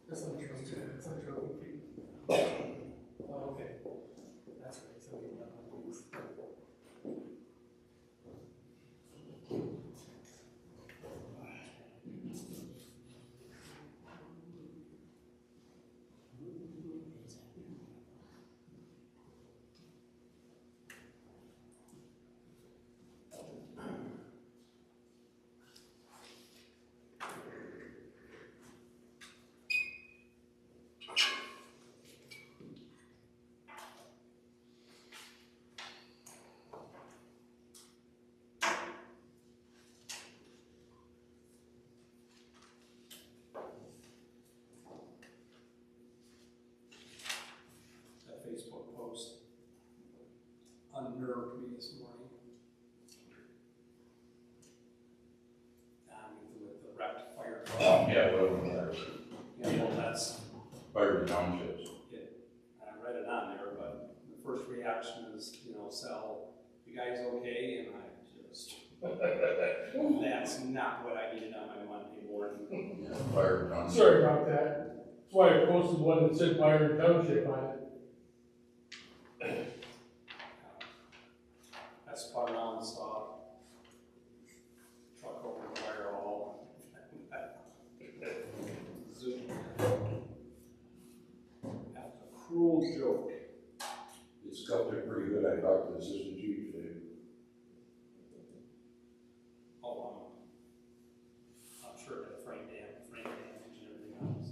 That's on trophy. That's on trophy. Oh, okay. That's right. So we got these. Facebook post unnerved me this morning. With the wrecked fire truck. Yeah, well, Yeah, well, that's, fire townships. I read it on there, but the first reaction is, Sal, you guys okay? And I just, that's not what I needed on my Monday morning. Yeah, fire townships. Sorry about that. That's why I posted one that said Fire Township on it. I spun around and saw truck over the fire hall. Zoom. That's a cruel joke. It's scuffed it pretty good. I talked to the assistant chief today. Oh, I'm sure it had frame damage and everything else.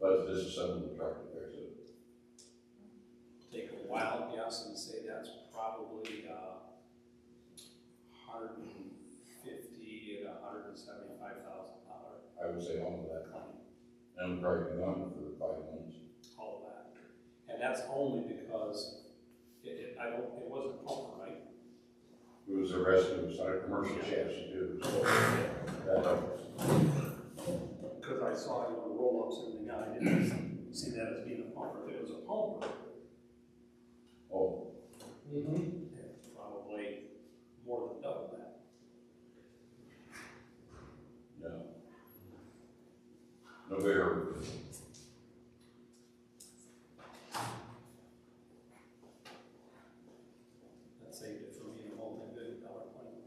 But this is some of the truck there, so. Take a wild guess and say that's probably $150,000 to $175,000. I would say all of that. And we've probably been gone for 5 months. All of that, and that's only because it wasn't pumper, right? It was arrested. It was not a commercial chassis too. So that helps. Because I saw roll-ups and everything, I didn't see that as being a pumper. If it was a pumper, Oh, it's probably more than double that. yeah. No bigger. That saved it for me in a multi-billion-dollar plane.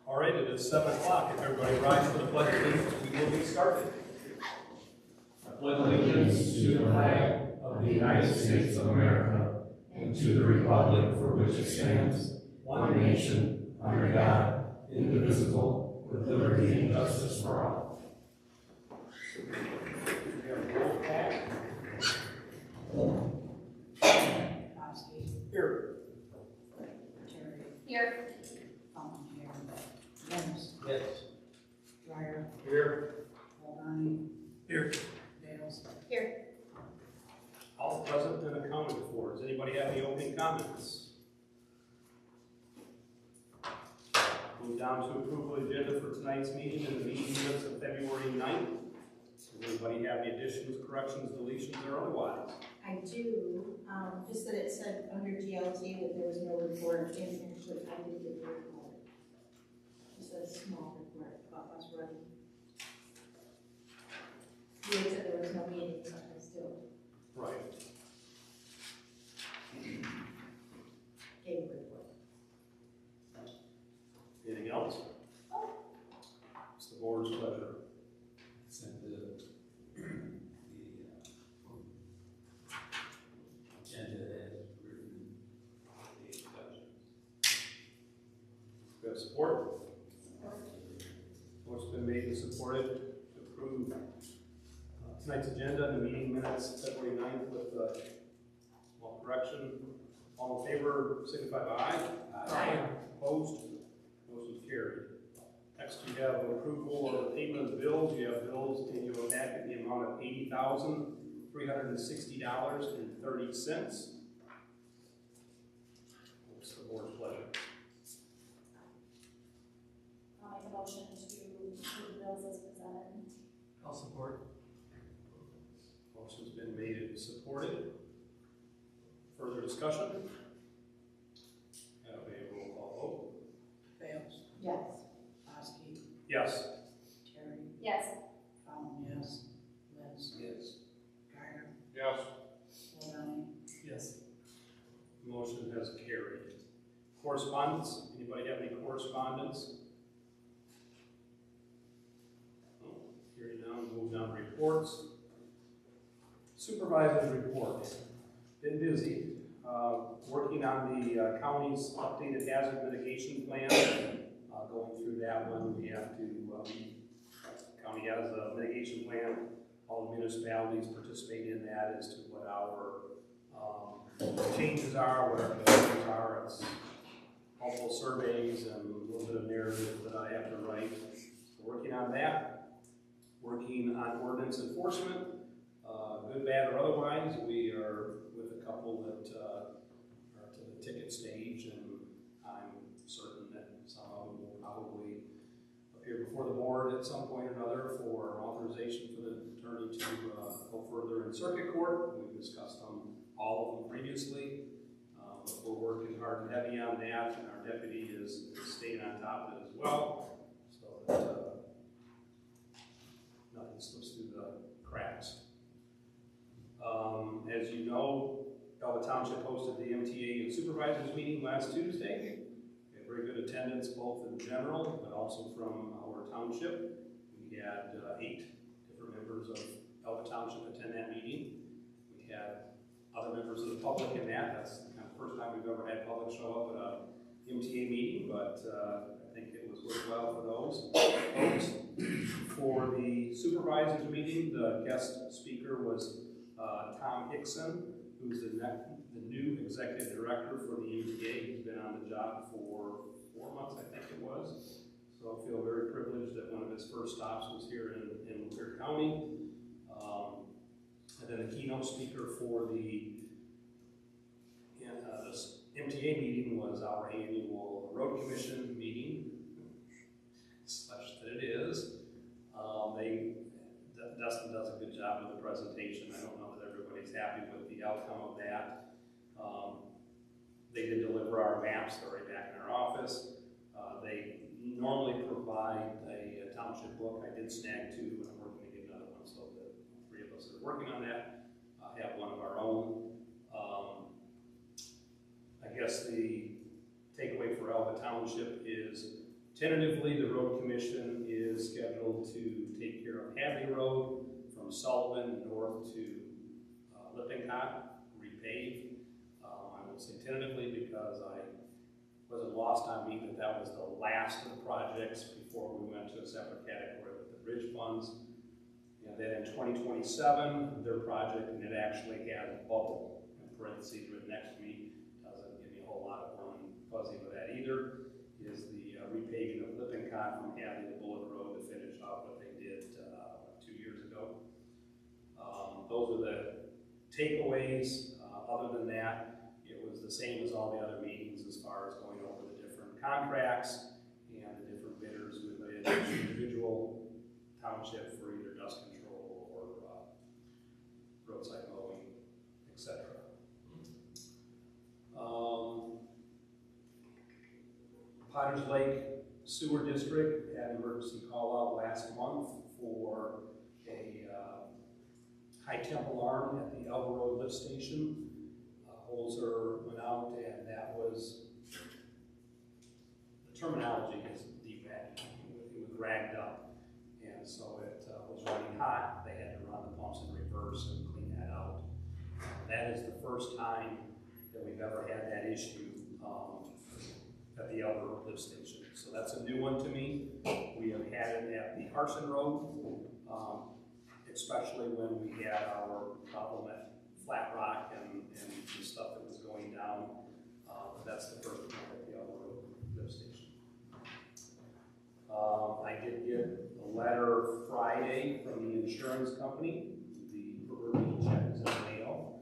All right, it is 7 o'clock. If everybody rise for the pledge of allegiance, we will be started. I pledge allegiance to the flag of the United States of America and to the republic for which it stands, one nation, under God, indivisible, with liberty and justice for all. We have a roll call. Boskee. Here. Terry. Here. Fountain here. Lintz. Yes. Dreier. Here. Gualdoni. Here. Bales. Here. All present and accounted for. Does anybody have any opening comments? Move down to approval agenda for tonight's meeting and the meeting minutes of February 9th. Does anybody have any additions, corrections, deletions, or otherwise? I do, just that it said under GLT that there was no report in here, so I did get the report. Just a small report about us running. You had said there was no meeting, but I still Right. gave a report. Anything else? It's the board's pleasure. Send the agenda as written, the discussion. We have support? Motion's been made and supported to approve Tonight's agenda and the meeting minutes, February 9th with small correction. All in favor, signify by aye. Aye. Opposed? Motion carried. Next, you have approval of the payment of the bills. You have bills in your packet in the amount of $80,360.30. What's the board's pleasure? I'll make a motion to approve the bills as presented. I'll support. Motion's been made and supported. Further discussion? Have a roll call vote. Bales, Yes. Boskee, Yes. Terry, Yes. Fountain, yes. Lintz, Yes. Dreier, Yes. Gualdoni, Yes. Motion has carried. Correspondence? Anybody have any correspondence? No. Hearing none, move down to reports. Supervisor's report. Been busy, working on the county's updated hazard mitigation plan. Going through that one, we have to, county has a mitigation plan. All the municipalities participate in that as to what our changes are, what our changes are. It's multiple surveys and a little bit of narrative that I have to write. So working on that. Working on ordinance enforcement. Good, bad, or otherwise, we are with a couple that are to the ticket stage, and I'm certain that some of them will probably appear before the board at some point or another for authorization for the attorney to go further in circuit court. We've discussed them, all of them previously, but we're working hard and heavy on that, and our deputy is staying on top of it as well, so that nothing slips through the cracks. As you know, Elba Township hosted the MTA supervisors meeting last Tuesday. We had very good attendance, both in general, but also from our township. We had 8 different members of Elba Township attend that meeting. We had other members of the public in that. That's the kind of first time we've ever had public show up at a MTA meeting, but I think it was worthwhile for those folks. For the supervisors meeting, the guest speaker was Tom Hickson, who's the new executive director for the MTA. He's been on the job for 4 months, I think it was. So I feel very privileged that one of his first stops was here in Lapeer County. And then the keynote speaker for the this MTA meeting was our annual road commission meeting, such that it is. Dustin does a good job with the presentation. I don't know that everybody's happy with the outcome of that. They did deliver our maps. They're right back in our office. They normally provide a township book. I did snag 2, and I'm working to get another one, so the 3 of us that are working on that have one of our own. I guess the takeaway for Elba Township is tentatively the road commission is scheduled to take care of Hadley Road from Sullivan north to Lippincott, repave. I will say tentatively because I wasn't lost on me that was the last of the projects before we went to a separate category with the bridge funds. And then in 2027, their project, and it actually has a bubble in parentheses written next to me, doesn't give me a whole lot of warm and fuzzy with that either, is the repaving of Lippincott from Hadley to Bullock Road to finish off what they did 2 years ago. Those are the takeaways. Other than that, it was the same as all the other meetings as far as going over the different contracts and the different bidders with the individual township for either dust control or roadside mowing, etc. Potters Lake Sewer District had an emergency call out last month for a high temp alarm at the Elba Road lift station. Holzer went out, and that was, the terminology is defect. It was ragged up, and so it was running hot. They had to run the pumps in reverse and clean that out. That is the first time that we've ever had that issue at the Elba Road lift station. So that's a new one to me. We have had it at the Harson Road. It especially when we had our problem at Flat Rock and the stuff that was going down. But that's the first one at the Elba Road lift station. I did get a letter Friday from the insurance company. The proverbial check is in the mail.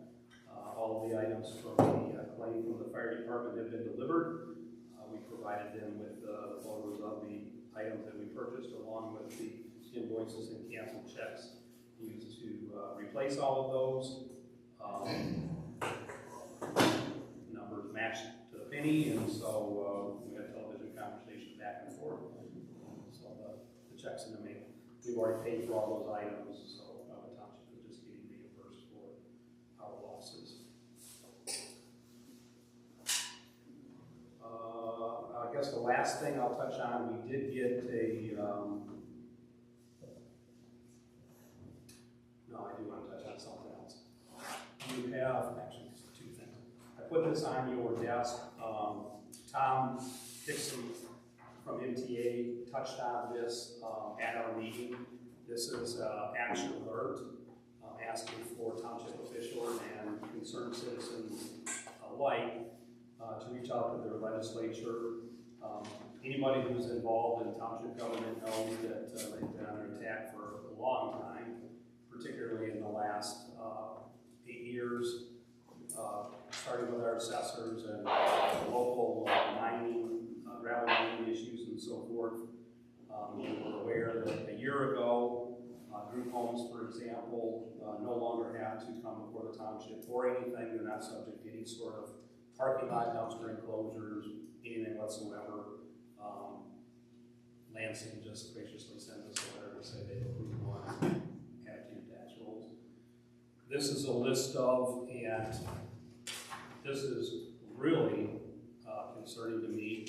All of the items from the claim from the fire department have been delivered. We provided them with photos of the items that we purchased, along with the invoices and canceled checks used to replace all of those. Numbers matched to the penny, and so we had television conversations back and forth. So the checks in the mail. We've already paid for all those items, so Elba Township is just getting reimbursed for our losses. I guess the last thing I'll touch on, we did get a, no, I do want to touch on something else. You have, actually, two things. I put this on your desk. Tom Dixon from MTA touched on this at our meeting. This is action alert asking for township officials and concerned citizens alike to reach out to their legislature. Anybody who's involved in township government knows that they've been under attack for a long time, particularly in the last 8 years, starting with our assessors and local mining, gravel mining issues and so forth. We're aware that a year ago, group homes, for example, no longer have to come before the township or anything. They're not subject to any sort of parking lot, dumpster enclosures, anything whatsoever. Lansing just graciously sent us a letter to say they approve one attitude tax rules. This is a list of, and this is really concerning to me.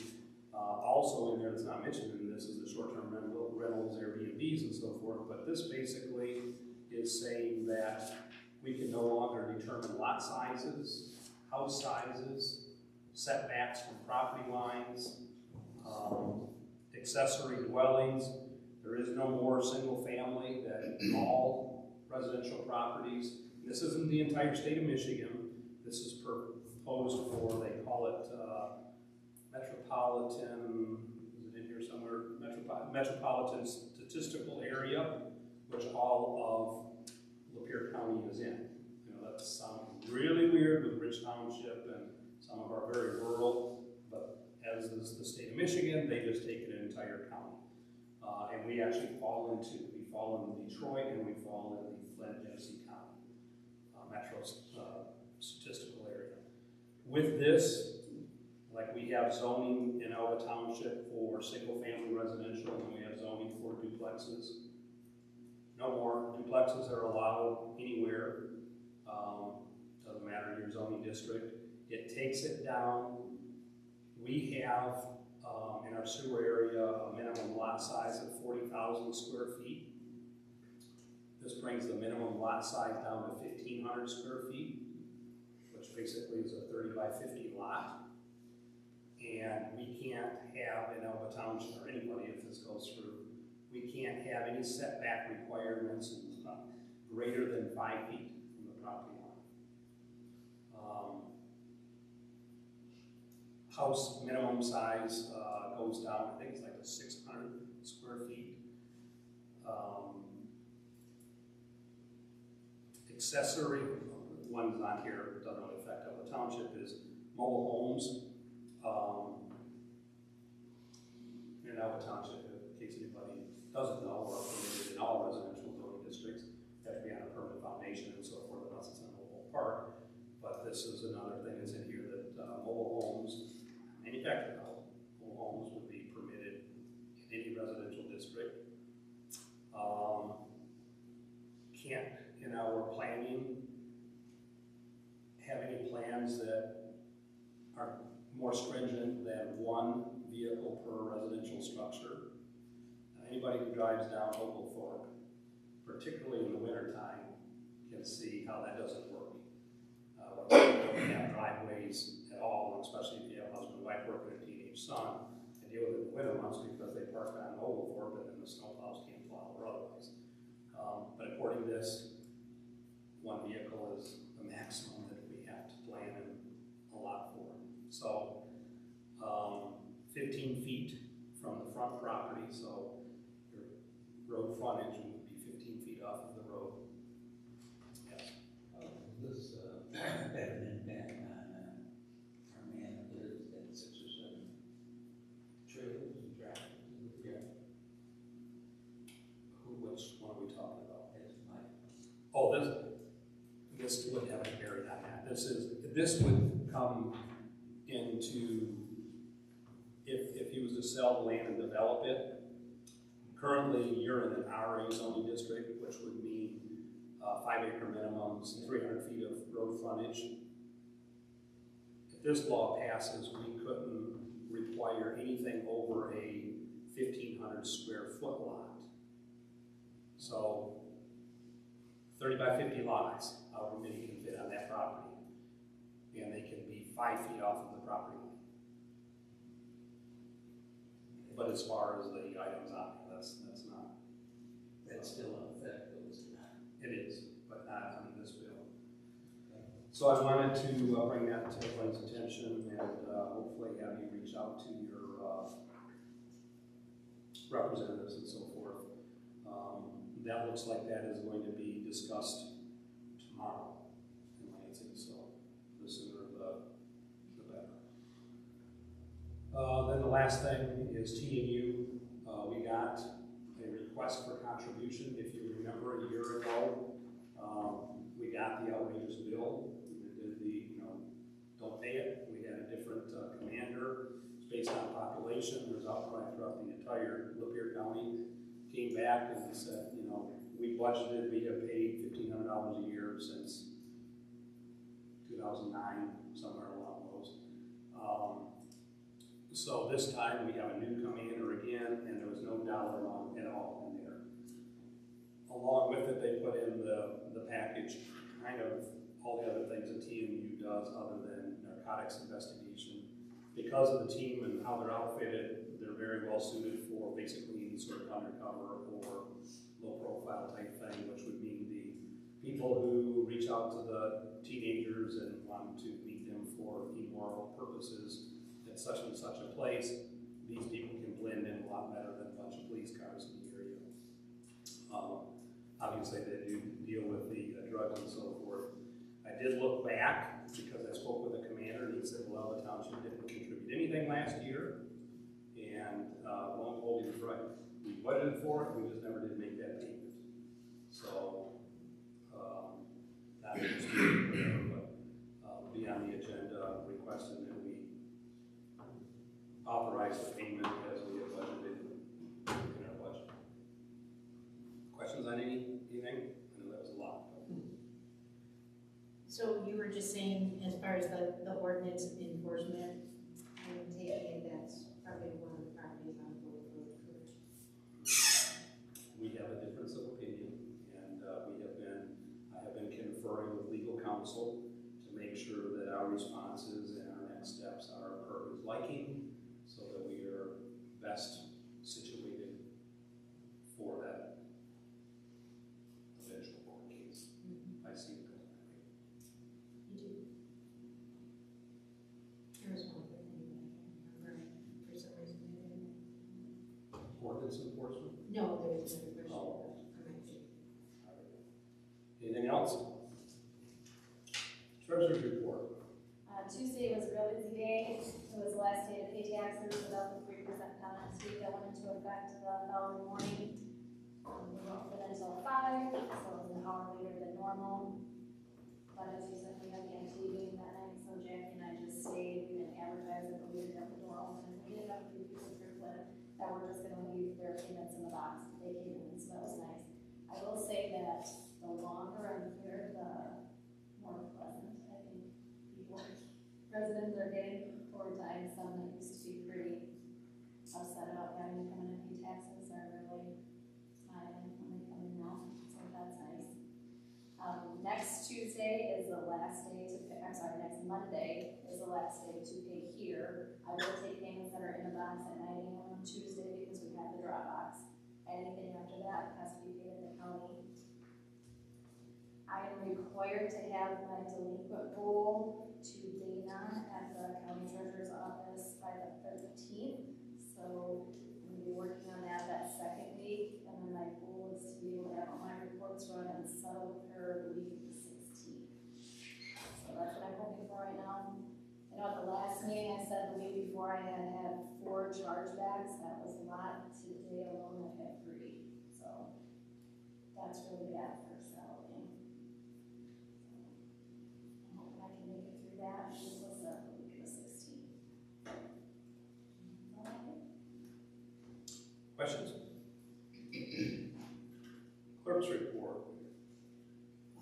Also in there, it's not mentioned in this, is the short-term rentals, Airbnbs and so forth, but this basically is saying that we can no longer determine lot sizes, house sizes, setbacks from property lines, accessory dwellings. There is no more single family, that all residential properties. This isn't the entire state of Michigan. This is proposed for, they call it metropolitan, is it in here somewhere? Metropolitan statistical area, which all of Lapeer County is in. You know, that sounds really weird with Rich Township and some of our very rural, but as is the state of Michigan, they just take an entire county. And we actually fall in Detroit, and we fall in the Flint, Genesee County metro statistical area. With this, like we have zoning in Elba Township for single-family residential, and we have zoning for duplexes. No more duplexes are allowed anywhere. Doesn't matter in your zoning district. It takes it down. We have in our sewer area a minimum lot size of 40,000 square feet. This brings the minimum lot size down to 1,500 square feet, which basically is a 30 by 50 lot. And we can't have in Elba Township, or anybody if this goes through, we can't have any setback requirements greater than 5 feet from the property line. House minimum size goes down, I think it's like to 600 square feet. Accessory, one's on here, doesn't really affect Elba Township, is mobile homes. In Elba Township, in case anybody doesn't know, or permitted in all residential zoning districts, they have to be on a permanent foundation and so forth, unless it's in a mobile park. But this is another thing that's in here that mobile homes, manufactured mobile homes would be permitted in any residential district. Can't, in our planning, have any plans that are more stringent than one vehicle per residential structure. Anybody who drives down Oglethorpe, particularly in the wintertime, can see how that doesn't work. When you don't have driveways at all, especially if you have a husband and wife working and a teenage son, and deal with it in the winter months because they park on Oglethorpe and then the snowplows can't plow or otherwise. But according to this, one vehicle is the maximum that we have to plan and allot for. So, 15 feet from the front property, so your road frontage would be 15 feet off of the road. Yes. This, better than back on, our man lives at 6 or 7 trailers and tractors. Yeah. Which one are we talking about? That's my, Oh, this would have a bearing on that. This would come into, if he was to sell the land and develop it. Currently, you're in an RA zoning district, which would mean 5-acre minimums, 300 feet of road frontage. If this law passes, we couldn't require anything over a 1,500 square foot lot. So 30 by 50 lots, however many can fit on that property. And they can be 5 feet off of the property line. But as far as the items on there, that's not. that's still in effect, though, is it not? It is, but not on this bill. So I wanted to bring that to everyone's attention and hopefully have you reach out to your representatives and so forth. That looks like that is going to be discussed tomorrow in Lansing, so the sooner the better. Then the last thing is T&U. We got a request for contribution. If you remember a year ago, we got the outrageous bill. We did the, don't pay it. We had a different commander. It's based on population. There's outcry throughout the entire Lapeer County. Came back and said, we budgeted, we have paid $1,500 a year since 2009, somewhere along those. So this time we have a new commander again, and there was no dollar amount at all in there. Along with it, they put in the package, kind of all the other things that TMU does other than narcotics investigation. Because of the team and how they're outfitted, they're very well suited for basically any sort of undercover or low profile type thing, which would mean the people who reach out to the teenagers and want to meet them for immoral purposes at such and such a place. These people can blend in a lot better than a bunch of police cars in the area. Obviously they do deal with the drugs and so forth. I did look back because I spoke with the commander and he said, well, Elba Township didn't contribute anything last year. And lo and behold, he was right. We budgeted for it, we just never did make that payment. So, not just but be on the agenda requesting that we authorize the payment as we have budgeted in our budget. Questions on anything? I know that was a lot. So you were just saying, as far as the ordinance enforcement, I'm taking it that's probably one of the properties on the board for We have a difference of opinion, and I have been conferring with legal counsel to make sure that our responses and our next steps are per his liking, so that we are best situated for that eventual court case. I see it going that way. You do. There was one thing I can't remember for some reason. I didn't. Ordinance enforcement? No, there was another question. Oh. I might be. Anything else? Treasurer's report. Tuesday was a real busy day. It was the last day to pay taxes without the 3% penalty that went into effect the following morning. We won't fit until 5, so it was an hour later than normal. But as you said, we had the MT meeting that night, so Jackie and I just stayed. We didn't advertise it, but we didn't have the door open. We did have a few pieces of proof that we're just gonna leave their payments in the box. They came in, so that was nice. I will say that the longer I'm here, the more pleasant I think residents are getting over time. Some that used to be pretty upset about having to come in and pay taxes are really smiling when they come in now, so that's nice. Next Tuesday is the last day to pay, next Monday is the last day to pay here. I will take payments that are in the box at 9 a.m. on Tuesday because we have the drop box. Anything after that has to be paid in the county. I am required to have my delinquent goal to Dana at the county treasurer's office by the 13th. So I'm gonna be working on that second week, and then my goal is to be able to have all my reports run and settle with her the week of the 16th. So that's what I'm hoping for right now. You know, at the last meeting, I said the week before I had 4 chargebacks. That was a lot. Today alone, I've had 3. So that's really bad for settling. I'm hoping I can make it through that. This was the week of the 16th. All right. Questions? Clerk's report.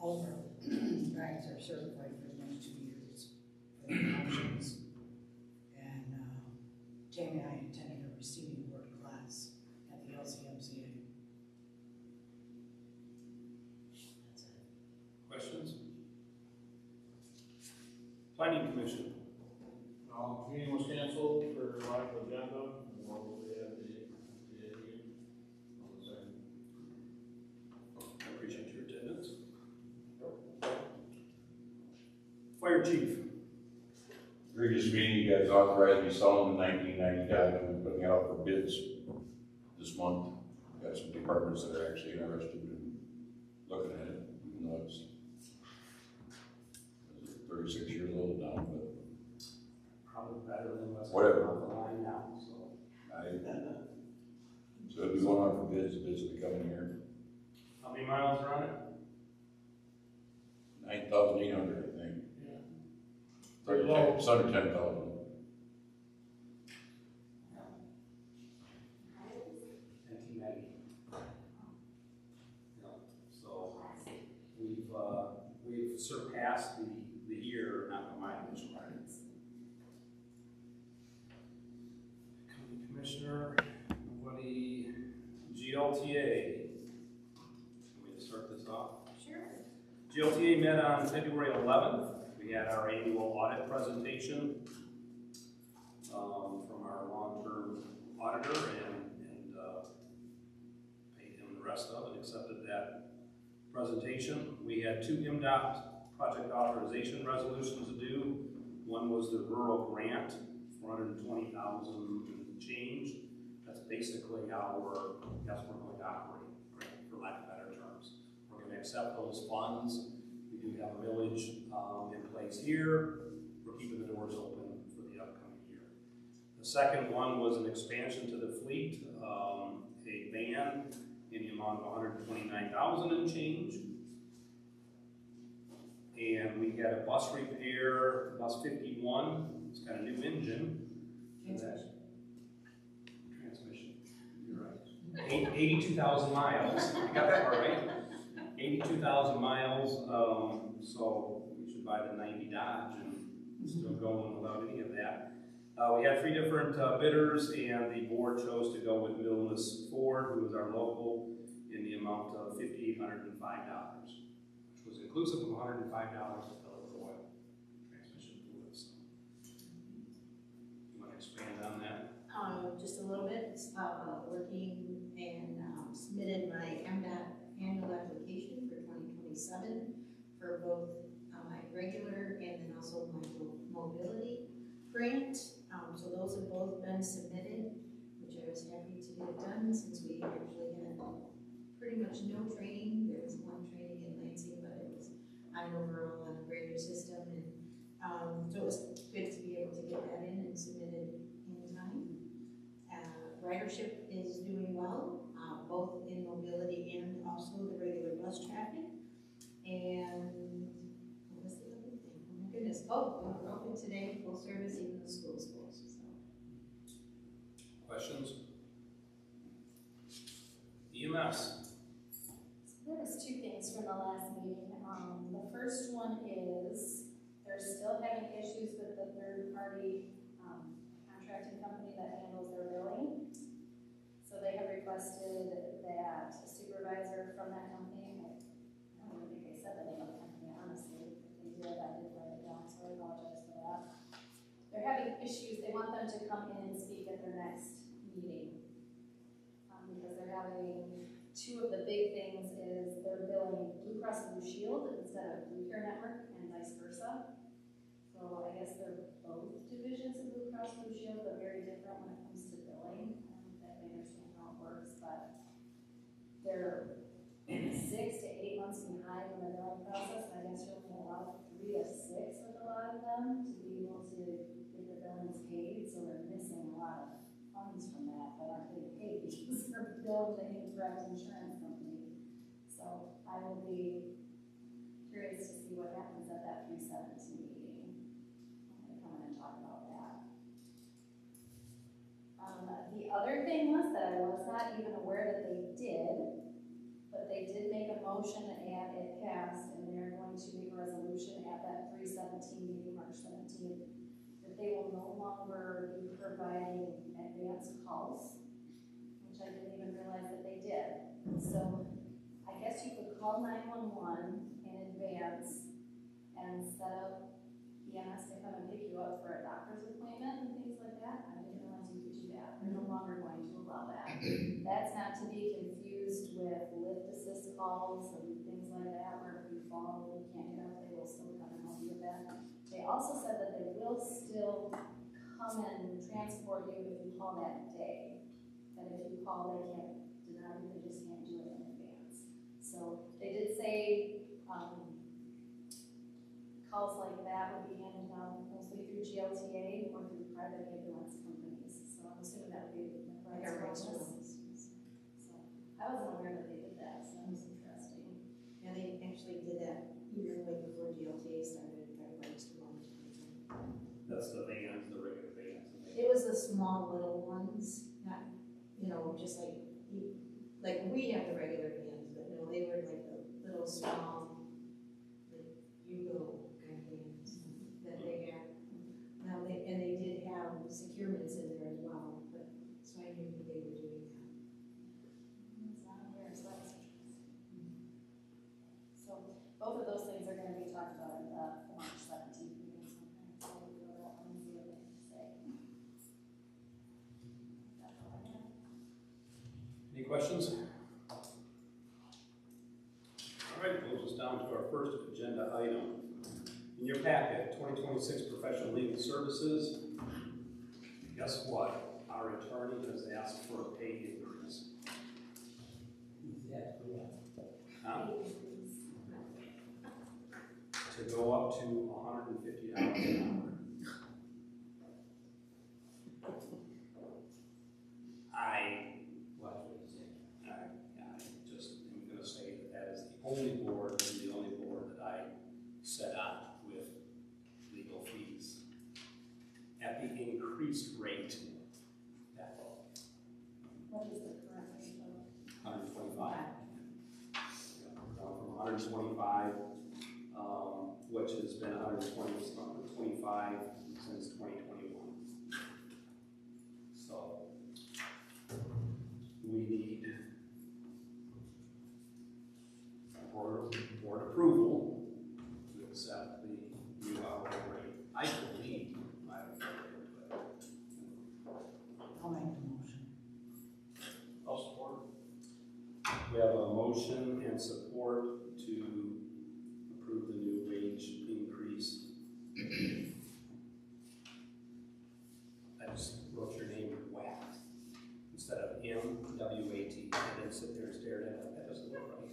All of our bags are certified for the next 2 years for the options. And Tammy and I attended a receiving work class at the LCMCA. That's it. Questions? Planning Commission. Meeting was canceled for lack of agenda, and what we have I appreciate your attendance. Fire Chief. Previous meeting, you guys authorized me selling the 1990 Dodge and putting it out for bids this month. Got some departments that are actually interested in looking at it, even though it's 36 years old now, but Probably better than what's Whatever. on the line now, so. So it'll be going on for bids will be coming here. How many miles are on it? 9,800, I think. Pretty low. It's under 10,000. 1990. Yeah, so we've surpassed the year, not the mileage requirements. County Commissioner, nobody, GLTA. Want me to start this off? Sure. GLTA met on February 11th. We had our annual audit presentation from our long-term auditor and paid him the rest of it, accepted that presentation. We had 2 MDOT project authorization resolutions to do. One was the rural grant, $420,000 and change. That's basically how we're going to operate, for lack of better terms. We're going to accept those funds. We do have a millage in place here. We're keeping the doors open for the upcoming year. The second one was an expansion to the fleet, a van in the amount of $129,000 and change. And we had a bus repair, bus 51. It's got a new engine. Transmission. You're right. 82,000 miles. You got that part right? 82,000 miles. So we should buy the 90 Dodge and still going without any of that. We had 3 different bidders, and the board chose to go with Millis Ford, who is our local, in the amount of $5,805, which was inclusive of $105 to fill it with oil, transmission fluid. So, you want to expand on that? Just a little bit, working and submitted my MDOT annual application for 2027 for both my regular and then also my mobility grant. So those have both been submitted, which I was happy to get done since we actually had pretty much no training. There was 1 training in Lansing, but it was on overall on a grader system, and so it was good to be able to get that in and submit it in time. Ridership is doing well, both in mobility and also the regular bus traffic. And what was the other thing? Oh my goodness! Oh, we're open today, full service, even the school's closed. So. Questions? EMS. There was 2 things from the last meeting. The first one is they're still having issues with the third-party contracting company that handles their billing. So they have requested that a supervisor from that company, I don't even think they said the name of the company, honestly. If they did, I didn't write it down, so I apologize for that. They're having issues. They want them to come in and speak at their next meeting because they're having two of the big things is they're billing Blue Cross Blue Shield instead of Blue Care Network and vice versa. So I guess they're both divisions of Blue Cross Blue Shield, but very different when it comes to billing. I don't exactly understand how it works, but they're 6 to 8 months behind on the billing process. And I guess you're only allowed 3 to 6 with a lot of them to be able to get the billings paid. So they're missing a lot of funds from that aren't getting paid because they're billed to the incorrect insurance company. So I will be curious to see what happens at that 317 meeting. I'm gonna come in and talk about that. The other thing was that I was not even aware that they did, but they did make a motion and it passed, and they're going to make a resolution at that 317 meeting, March 17th, that they will no longer be providing advanced calls, which I didn't even realize that they did. So I guess you could call 911 in advance and set up EMS to come and pick you up for a doctor's appointment and things like that. I didn't realize you could do that. They're no longer going to allow that. That's not to be confused with lift assist calls and things like that, where if you fall and you can't get up, they will still come and help you with that. They also said that they will still come and transport you if you call that day. That if you call, they can't deny you, they just can't do it in advance. So they did say calls like that would be handed out mostly through GLTA or through private ambulance companies. So I'm assuming that would be the correct process. So I wasn't aware that they did that, so that was interesting. Yeah, they actually did that even way before GLTA started. That's the vans, the regular vans. It was the small little ones, not, you know, just like we have the regular vans, but no, they were like the little small, like Yugo kind of vans that they had. Now and they did have securements in there as well, but so I knew they were doing that. I was not aware, so that was interesting. So both of those things are going to be talked about in the March 17th meeting. So we'll go to that one and see what they have to say. That's all I have. Any questions? All right, moves us down to our first agenda item. In your packet, 2026 professional legal services. Guess what? Our attorney has asked for a pay increase. Huh? To go up to $150 an hour. I just am going to say that is the only board and the only board that I set up with legal fees at the increased rate that low. What is the current rate of? 125. From 125, which has been 125 since 2021. So we need board approval to accept the new hourly rate. I believe, I don't know, but I'll make the motion. I'll support. we have a motion and support to approve the new wage increase. I just wrote your name whacked instead of M-W-A-T. I didn't sit there and stare at it. That doesn't look right.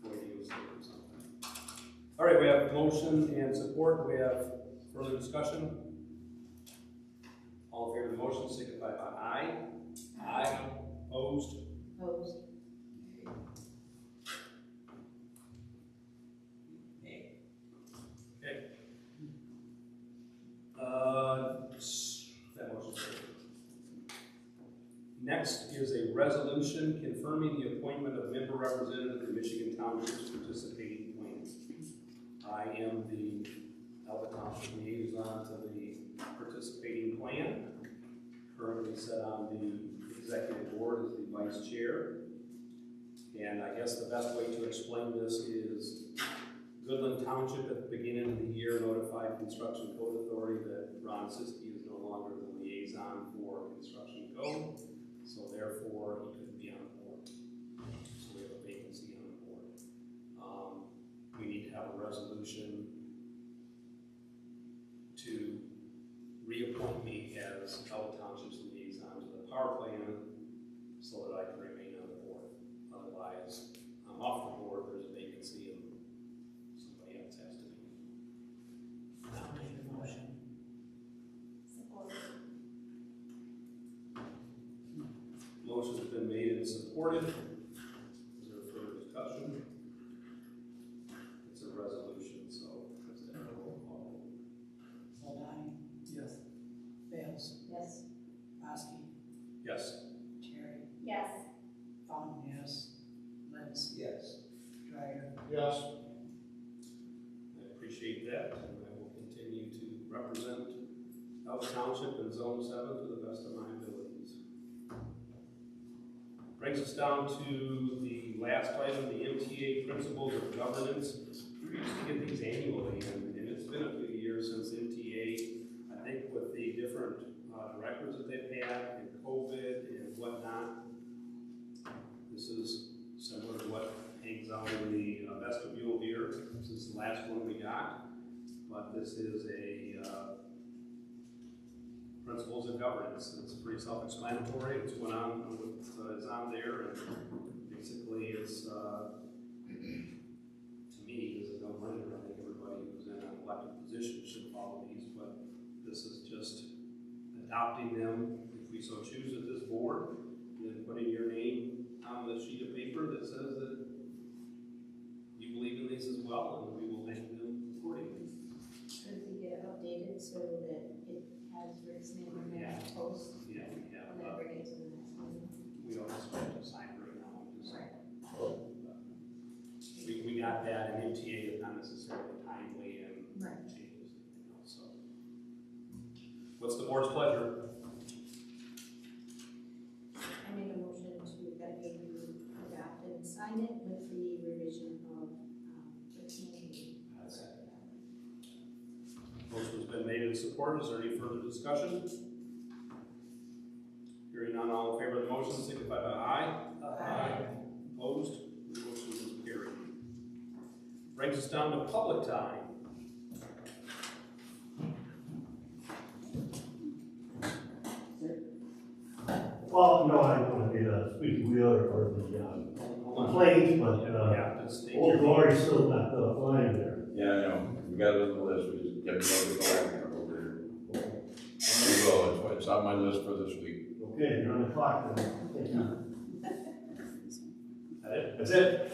Freudian mistake or something. All right, we have motion and support. We have further discussion. All in favor of the motion, signify by aye. Aye. Opposed? Opposed? Okay. That motion's carried. Next is a resolution confirming the appointment of member representative to Michigan Township's participating plan. I am the Elba Township liaison to the participating plan. Currently set on the executive board as the vice chair. And I guess the best way to explain this is Goodland Township at the beginning of the year notified Construction Code Authority that Ron Siskey is no longer the liaison for Construction Code, so therefore he couldn't be on the board. We need to have a resolution to reappoint me as Elba Township's liaison to the power plan so that I can remain on the board. Otherwise, I'm off the board, there's a vacancy and somebody else has to be. I'll make the motion. Support. Motion's been made and supported. Is there further discussion? It's a resolution, so let's have a roll call. Gualdoni, Yes. Bales, Yes. Boskee, Yes. Terry, Yes. Fountain, yes, Lintz, Yes. Dreier, Yes. I appreciate that, and I will continue to represent Elba Township in Zone 7 to the best of my abilities. Brings us down to the last item, the MTA Principles of Governance. We used to get these annually, and it's been a few years since MTA. I think with the different directors that they've had and COVID and whatnot, this is similar to what hangs out in the vestibule here. This is the last one we got, but this is a principles of governance. It's pretty self-explanatory. It's what is on there, and basically it's to me is a no-brainer. I think everybody who's in an elected position should follow these, but this is just adopting them if we so choose at this board, and then putting your name on the sheet of paper that says that you believe in these as well, and we will name them accordingly. Should we get it updated so that it has Rick's name on Yeah. that post? Yeah, And then bring it to the next one. we don't expect to sign right now. Just, we got that, and MTA is not necessarily timely and Right. changes, you know, so. What's the board's pleasure? I make a motion that you adopt and sign it with the revision of Rick's name. Motion's been made and supported. Is there any further discussion? Hearing none, all in favor of the motion, signify by aye. Aye. Opposed? The motion is carried. Brings us down to public time. Well, no, I don't want to be the squeaky wheel or the complaint, but, You have to state Old your Glory's still got the line there. Yeah, I know, we got it on the list, we just kept it over there. We will, it's on my list for this week. Okay, you're on the clock then. Thank you. That it? That's it?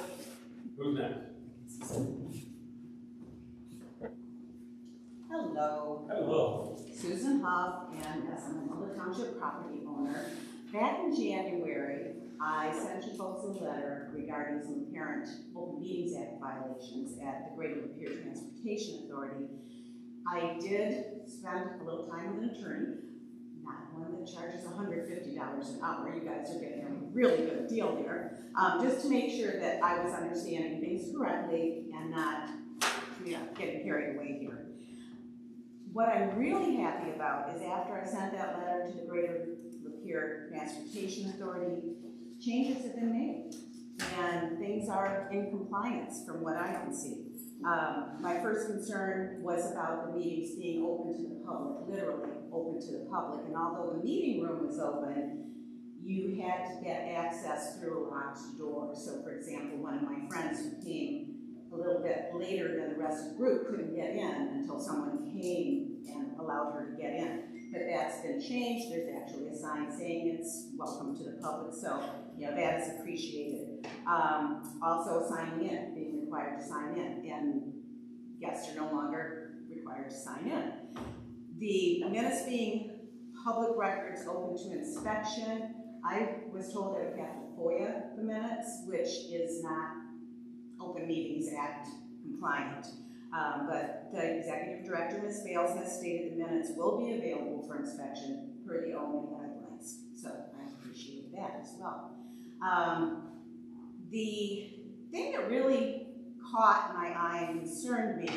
Who's next? Hello, Hello. Susan Huff, and as an Elba Township property owner. Back in January, I sent you folks a letter regarding some apparent Open Meetings Act violations at the Greater Lapeer Transportation Authority. I did spend a little time with an attorney, not one that charges $150 an hour. You guys are getting a really good deal there, just to make sure that I was understanding things correctly and not, getting carried away here. What I'm really happy about is after I sent that letter to the Greater Lapeer Transportation Authority, changes have been made and things are in compliance from what I can see. My first concern was about the meetings being open to the public, literally open to the public, and although the meeting room was open, you had to get access through a locked door. So for example, one of my friends who came a little bit later than the rest of the group couldn't get in until someone came and allowed her to get in. But that's been changed. There's actually a sign saying it's welcome to the public. So, that is appreciated. Also signing in, being required to sign in, and guests are no longer required to sign in. The minutes being public records open to inspection, I was told that I have to FOIA the minutes, which is not Open Meetings Act compliant. But the executive director, Ms. Bales, has stated the minutes will be available for inspection per the OMB guidelines. So I appreciate that as well. The thing that really caught my eye and concerned me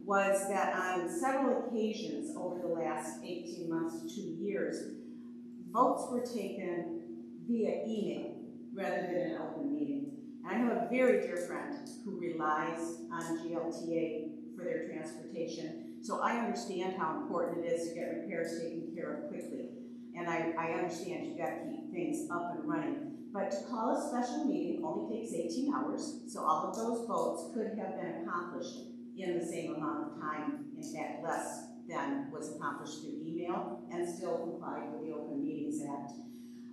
was that on several occasions over the last 18 months to 2 years, votes were taken via email rather than an open meeting. And I have a very dear friend who relies on GLTA for their transportation. So I understand how important it is to get repairs taken care of quickly. And I understand you've got to keep things up and running. But to call a special meeting only takes 18 hours, so all of those votes could have been accomplished in the same amount of time, in fact, less than was accomplished through email, and still complied with the Open Meetings Act.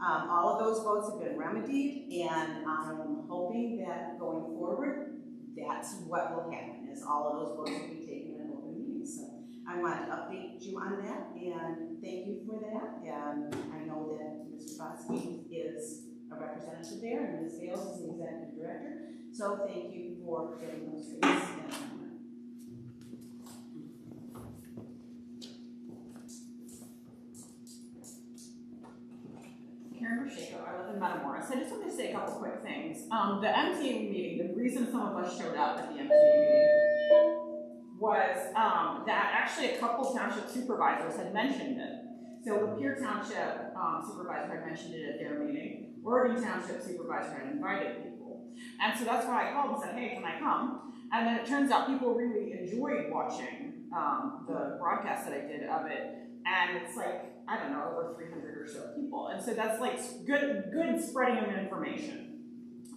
All of those votes have been remedied, and I am hoping that going forward, that's what will happen, is all of those votes will be taken in open meetings. So I want to update you on that, and thank you for that. And I know that Mr. Boskee is a representative there, and Ms. Bales is the executive director. So thank you for getting those things. Karen Pacheco, I live in Matamoros. I just want to say a couple quick things. The MTA meeting, the reason some of us showed up at the MTA meeting was that actually a couple township supervisors had mentioned it. So Lapeer Township supervisor had mentioned it at their meeting. Oregon Township supervisor had invited people. And so that's why I called and said, hey, can I come? And then it turns out people really enjoyed watching the broadcast that I did of it. And it's like, I don't know, over 300 or so people. And so that's like good spreading of information.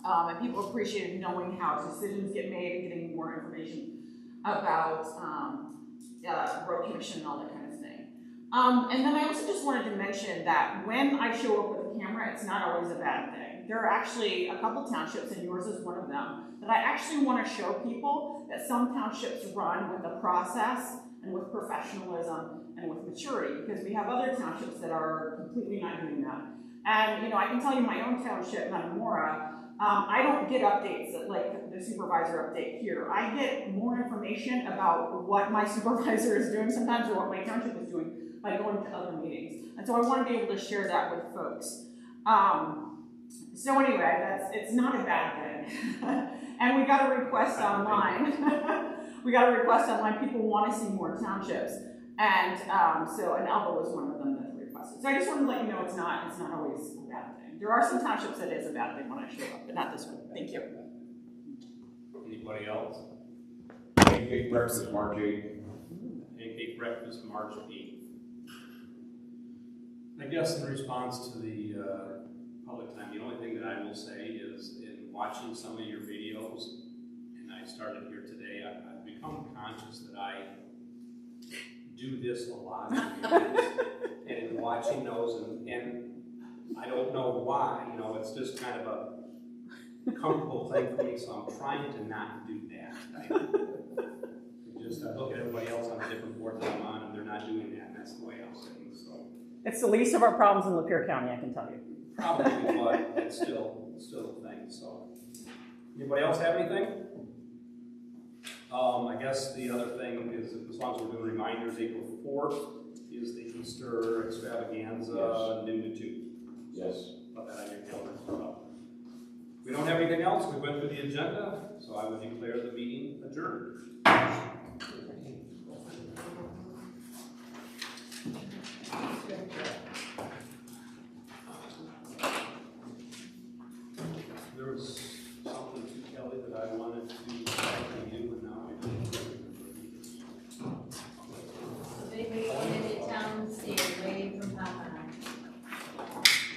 And people appreciated knowing how decisions get made and getting more information about road commission and all that kind of thing. And then I also just wanted to mention that when I show up with a camera, it's not always a bad thing. There are actually a couple townships, and yours is one of them, that I actually want to show people that some townships run with a process and with professionalism and with maturity, because we have other townships that are completely not doing that. And you know, I can tell you my own township, Metamora, I don't get updates like the supervisor update here. I get more information about what my supervisor is doing sometimes, or what my township is doing, by going to other meetings. And so I want to be able to share that with folks. So anyway, it's not a bad thing. And we got a request online. We got a request online. People want to see more townships. And and Elba was one of them that requested. So I just wanted to let you know it's not always a bad thing. There are some townships that is a bad thing when I show up, but not this one. Thank you. Anybody else? Pancake breakfast, March 8th. Pancake breakfast, March 8th. I guess in response to the public time, the only thing that I will say is in watching some of your videos, and I started here today, I've become conscious that I do this a lot of videos, and in watching those, and I don't know why, you know, it's just kind of a comfortable thing for me, so I'm trying to not do that. I look at everybody else on a different board that I'm on, and they're not doing that, and that's the way I'm sitting, so. It's the least of our problems in Lapeer County, I can tell you. Probably, but it's still a thing, so. Anybody else have anything? I guess the other thing is, as long as we're doing reminders, April 4th is the Easter extravaganza, noon to 2. Yes. Put that on your calendar. So, we don't have anything else. We went through the agenda, so I would declare the meeting adjourned. There was something to Kelly that I wanted to say to you, and now I don't. If anybody visited town, stay away from Popeye.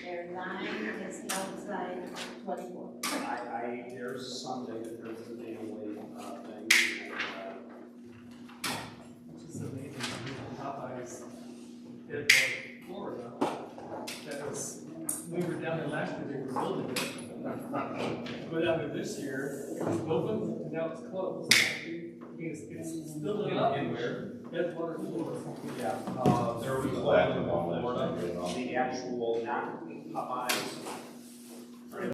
Their line is outside 24. There's Sunday that there's a family thing. Which is amazing. Popeyes did like Florida. That was, we were down there last year, they were building it. But down there this year, it was open and now it's closed. It's still lit up. In where? Edgewater, Florida. Yeah, there was one in Florida, the actual, not Popeyes,